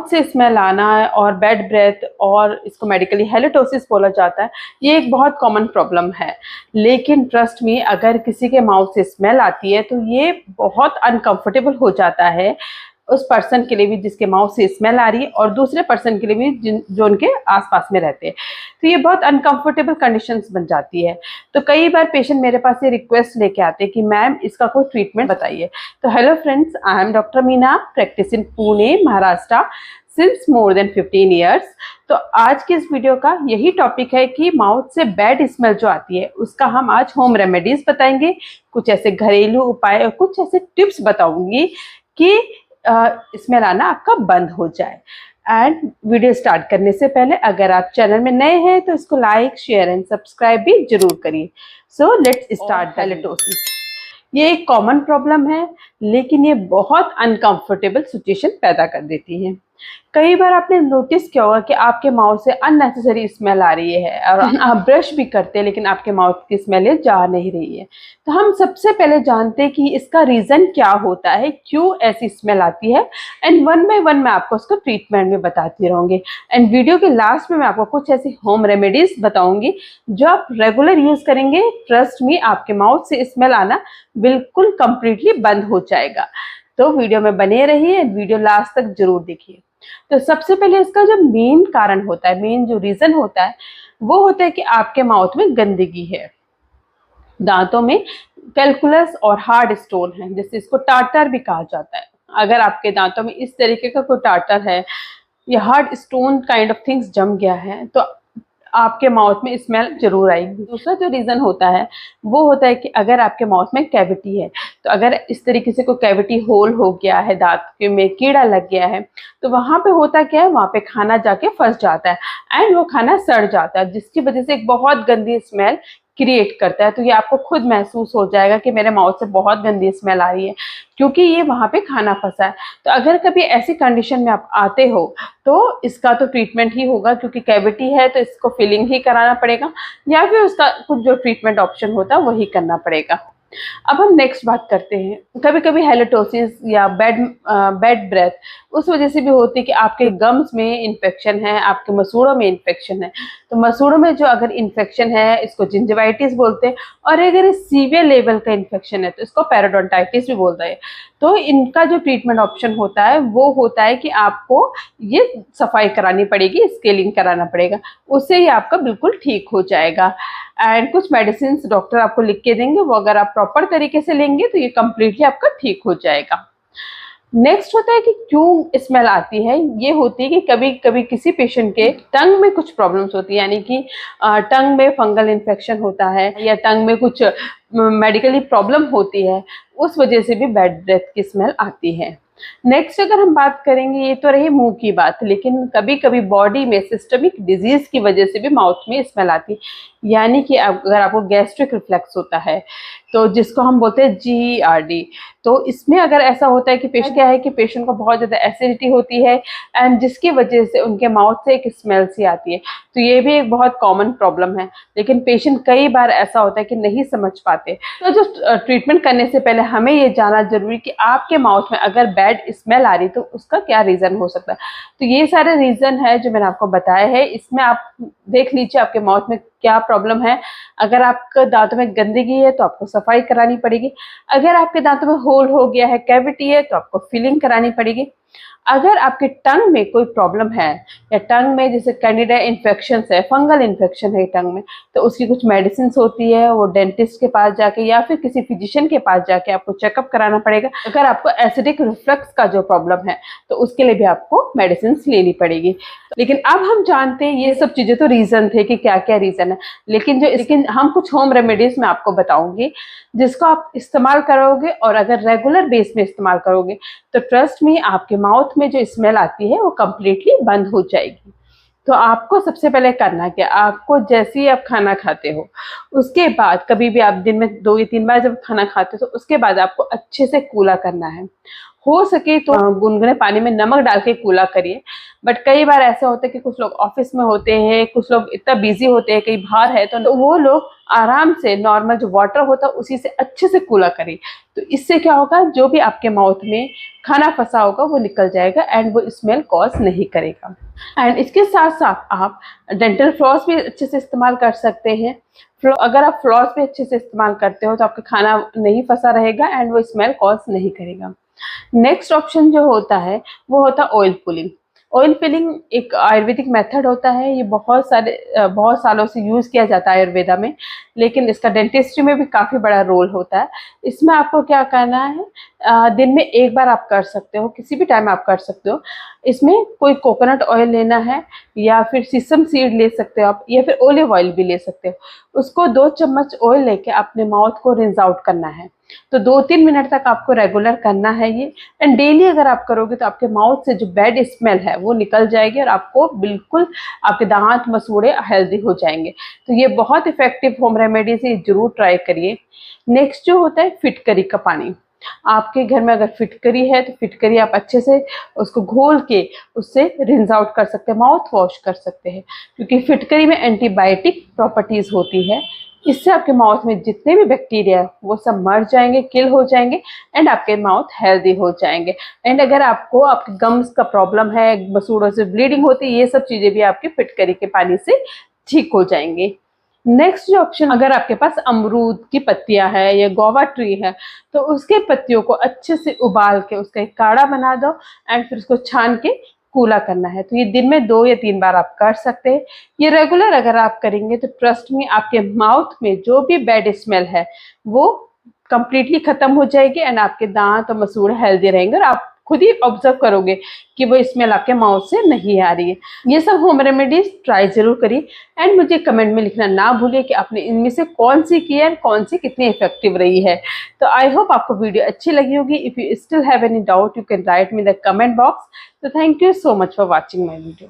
Mouth से smell आना और बैड ब्रेथ, और इसको मेडिकली हैलिटोसिस बोला जाता है, ये एक बहुत कॉमन प्रॉब्लम है। लेकिन ट्रस्ट मी, अगर किसी के माउथ से स्मेल आती है तो ये बहुत अनकंफर्टेबल हो जाता है उस पर्सन के लिए भी जिसके माउथ से स्मेल आ रही है, और दूसरे पर्सन के लिए भी जो उनके आसपास में रहते हैं। तो ये बहुत अनकंफर्टेबल कंडीशंस बन जाती है। तो कई बार पेशेंट मेरे पास ये रिक्वेस्ट लेके आते हैं कि मैम इसका कोई ट्रीटमेंट बताइए। तो hello friends, I am doctor Meena, practice in Pune, Maharashtra since more than 15 years. तो आज की इस वीडियो का यही टॉपिक है कि माउथ से बैड स्मेल जो आती है उसका हम आज होम रेमेडीज बताएंगे, कुछ ऐसे घरेलू उपाय और कुछ ऐसे टिप्स बताऊंगी कि स्मेल आना आपका बंद हो जाए। एंड वीडियो स्टार्ट करने से पहले अगर आप चैनल में नए हैं तो इसको लाइक, शेयर एंड सब्सक्राइब भी जरूर करिए। So let's start. हैलिटोसिस ये एक कॉमन प्रॉब्लम है, लेकिन ये बहुत अनकंफर्टेबल सिचुएशन पैदा कर देती है। कई बार आपने नोटिस किया होगा कि आपके माउथ से अननेसेसरी स्मेल आ रही है और आप ब्रश भी करते हैं लेकिन आपके माउथ की स्मेल जा नहीं रही है। तो हम सबसे पहले जानते हैं कि इसका रीज़न क्या होता है, क्यों ऐसी स्मेल आती है, एंड वन बाय वन मैं आपको उसका ट्रीटमेंट में बताती रहूँगी। एंड वीडियो के लास्ट में मैं आपको कुछ ऐसी होम रेमेडीज बताऊँगी जो आप रेगुलर यूज़ करेंगे। ट्रस्ट मी, आपके माउथ से स्मेल आना बिल्कुल कंप्लीटली बंद हो जाएगा। तो वीडियो में बने रहिए, वीडियो लास्ट तक जरूर देखिए। तो सबसे पहले इसका जो मेन कारण होता है, मेन जो रीजन होता है, वो होता है कि आपके माउथ में गंदगी है, दांतों में कैलकुलस और हार्ड स्टोन है, जिससे इसको टार्टर भी कहा जाता है। अगर आपके दांतों में इस तरीके का कोई टार्टर है या hard stone kind of things जम गया है तो आपके माउथ में स्मेल जरूर आएगी। दूसरा जो रीज़न होता है वो होता है कि अगर आपके माउथ में कैविटी है, तो अगर इस तरीके से कोई कैविटी होल हो गया है, दांत में कीड़ा लग गया है, तो वहाँ पे होता क्या है, वहाँ पे खाना जाके फंस जाता है एंड वो खाना सड़ जाता है, जिसकी वजह से एक बहुत गंदी स्मेल क्रिएट करता है। तो ये आपको खुद महसूस हो जाएगा कि मेरे माउथ से बहुत गंदी स्मेल आ रही है, क्योंकि ये वहाँ पे खाना फंसा है। तो अगर कभी ऐसी कंडीशन में आप आते हो तो इसका तो ट्रीटमेंट ही होगा, क्योंकि कैविटी है तो इसको फिलिंग ही कराना पड़ेगा, या फिर उसका कुछ जो ट्रीटमेंट ऑप्शन होता है वही करना पड़ेगा। अब हम नेक्स्ट बात करते हैं। कभी कभी हैलिटोसिस या बैड ब्रेथ उस वजह से भी होती है कि आपके गम्स में इन्फेक्शन है, आपके मसूड़ों में इन्फेक्शन है। तो मसूड़ों में जो अगर इन्फेक्शन है, इसको जिंजिवाइटिस बोलते हैं, और अगर सीवियर लेवल का इन्फेक्शन है तो इसको पेरोडोंटाइटिस भी बोलते हैं। तो इनका जो ट्रीटमेंट ऑप्शन होता है वो होता है कि आपको ये सफाई करानी पड़ेगी, स्केलिंग कराना पड़ेगा, उससे ही आपका बिल्कुल ठीक हो जाएगा। एंड कुछ मेडिसिन डॉक्टर आपको लिख के देंगे, वो अगर आप प्रॉपर तरीके से लेंगे तो ये कम्प्लीटली आपका ठीक हो जाएगा। नेक्स्ट होता है कि क्यों स्मेल आती है। ये होती है कि कभी कभी किसी पेशेंट के टंग में कुछ प्रॉब्लम्स होती है, यानी कि टंग में फंगल इन्फेक्शन होता है या टंग में कुछ मेडिकली प्रॉब्लम होती है, उस वजह से भी बैड ब्रेथ की स्मेल आती है। नेक्स्ट अगर हम बात करेंगे, ये तो रही मुंह की बात, लेकिन कभी कभी बॉडी में सिस्टमिक डिजीज की वजह से भी माउथ में स्मेल आती है। यानी कि अगर आपको गैस्ट्रिक रिफ्लेक्स होता है, तो जिसको हम बोलते हैं GERD, तो इसमें अगर ऐसा होता है कि पेशेंट क्या है कि पेशेंट को बहुत ज़्यादा एसिडिटी होती है एंड जिसकी वजह से उनके माउथ से एक स्मेल सी आती है। तो ये भी एक बहुत कॉमन प्रॉब्लम है, लेकिन पेशेंट कई बार ऐसा होता है कि नहीं समझ पाते। तो जो ट्रीटमेंट करने से पहले हमें ये जानना जरूरी कि आपके माउथ में अगर बैड स्मेल आ रही तो उसका क्या रीज़न हो सकता है। तो ये सारे रीज़न है जो मैंने आपको बताया है, इसमें आप देख लीजिए आपके माउथ में क्या प्रॉब्लम है। अगर आपके दांतों में गंदगी है तो आपको सफाई करानी पड़ेगी। अगर आपके दांतों में होल हो गया है, कैविटी है, तो आपको फिलिंग करानी पड़ेगी। अगर आपके टंग में कोई प्रॉब्लम है या टंग में जैसे कैंडिडा इन्फेक्शन है, फंगल इन्फेक्शन है टंग में, तो उसकी कुछ मेडिसिन होती है, वो डेंटिस्ट के पास जाके या फिर किसी फिजिशियन के पास जाके आपको चेकअप कराना पड़ेगा। अगर आपको एसिडिक रिफ्लक्स का जो प्रॉब्लम है तो उसके लिए भी आपको मेडिसिन लेनी पड़ेगी। लेकिन अब हम जानते हैं ये सब चीजें तो रीजन थे कि क्या क्या रीजन है, लेकिन हम कुछ होम रेमेडीज में आपको बताऊंगी जिसको आप इस्तेमाल करोगे, और अगर रेगुलर बेस में इस्तेमाल करोगे तो ट्रस्ट मी, आपके माउथ में जो स्मेल आती है वो कम्प्लीटली बंद हो जाएगी। तो आपको सबसे पहले करना क्या, आपको जैसे ही आप खाना खाते हो उसके बाद, कभी भी आप दिन में 2 या 3 बार जब खाना खाते हो तो उसके बाद आपको अच्छे से कूला करना है। हो सके तो गुनगुने पानी में नमक डाल के कूला करिए। बट कई बार ऐसे होता है कि कुछ लोग ऑफिस में होते हैं, कुछ लोग इतना बिजी होते हैं, कहीं बाहर है, तो वो लोग आराम से नॉर्मल जो वाटर होता है उसी से अच्छे से कूला करें। तो इससे क्या होगा, जो भी आपके माउथ में खाना फंसा होगा वो निकल जाएगा एंड वो स्मेल कॉज नहीं करेगा। एंड इसके साथ साथ आप डेंटल फ्लॉस भी अच्छे से इस्तेमाल कर सकते हैं। अगर आप फ्लॉस भी अच्छे से इस्तेमाल करते हो तो आपका खाना नहीं फंसा रहेगा एंड वो स्मेल कॉज नहीं करेगा। नेक्स्ट ऑप्शन जो होता है वो होता है ऑयल पुलिंग। ऑयल पुलिंग एक आयुर्वेदिक मेथड होता है, ये बहुत सालों से यूज़ किया जाता है आयुर्वेदा में, लेकिन इसका डेंटिस्ट्री में भी काफ़ी बड़ा रोल होता है। इसमें आपको क्या करना है, दिन में एक बार आप कर सकते हो, किसी भी टाइम आप कर सकते हो। इसमें कोई कोकोनट ऑयल लेना है या फिर सीसम सीड ले सकते हो आप, या फिर ओलिव ऑयल भी ले सकते हो। उसको 2 चम्मच ऑयल लेके अपने माउथ को रिंस आउट करना है। तो 2-3 मिनट तक आपको रेगुलर करना है ये, एंड डेली अगर आप करोगे तो आपके माउथ से जो बैड स्मेल है वो निकल जाएगी और आपको बिल्कुल आपके दांत मसूड़े हेल्दी हो जाएंगे। तो ये बहुत इफेक्टिव होम रेमेडी है, जरूर ट्राई करिए। नेक्स्ट जो होता है फिटकरी का पानी। आपके घर में अगर फिटकरी है तो फिटकरी आप अच्छे से उसको घोल के उससे रिंस आउट कर सकते हैं, माउथ वॉश कर सकते हैं, क्योंकि फिटकरी में एंटीबायोटिक प्रॉपर्टीज होती है। इससे आपके माउथ में जितने भी बैक्टीरिया है वो सब मर जाएंगे, किल हो जाएंगे एंड आपके माउथ हेल्दी हो जाएंगे। एंड अगर आपको आपके गम्स का प्रॉब्लम है, मसूड़ों से ब्लीडिंग होती है, ये सब चीजें भी आपके फिटकरी के पानी से ठीक हो जाएंगे। नेक्स्ट जो ऑप्शन, अगर आपके पास अमरूद की पत्तियां है या गोवा ट्री है तो उसके पत्तियों को अच्छे से उबाल के उसका एक काढ़ा बना दो एंड फिर उसको छान के कूला करना है। तो ये दिन में 2 या 3 बार आप कर सकते हैं। ये रेगुलर अगर आप करेंगे तो ट्रस्ट में आपके माउथ में जो भी बैड स्मेल है वो कंप्लीटली खत्म हो जाएगी एंड आपके दांत और मसूड़े हेल्दी रहेंगे और आप खुद ही ऑब्जर्व करोगे कि वो स्मेल आपके माउथ से नहीं आ रही है। ये सब होम रेमेडीज ट्राई जरूर करिए एंड मुझे कमेंट में लिखना ना भूलिए कि आपने इनमें से कौन सी की है, कौन सी कितनी इफेक्टिव रही है। तो आई होप आपको वीडियो अच्छी लगी होगी। If you still have any doubt you can write me in the comment box. तो thank you so much for watching my video.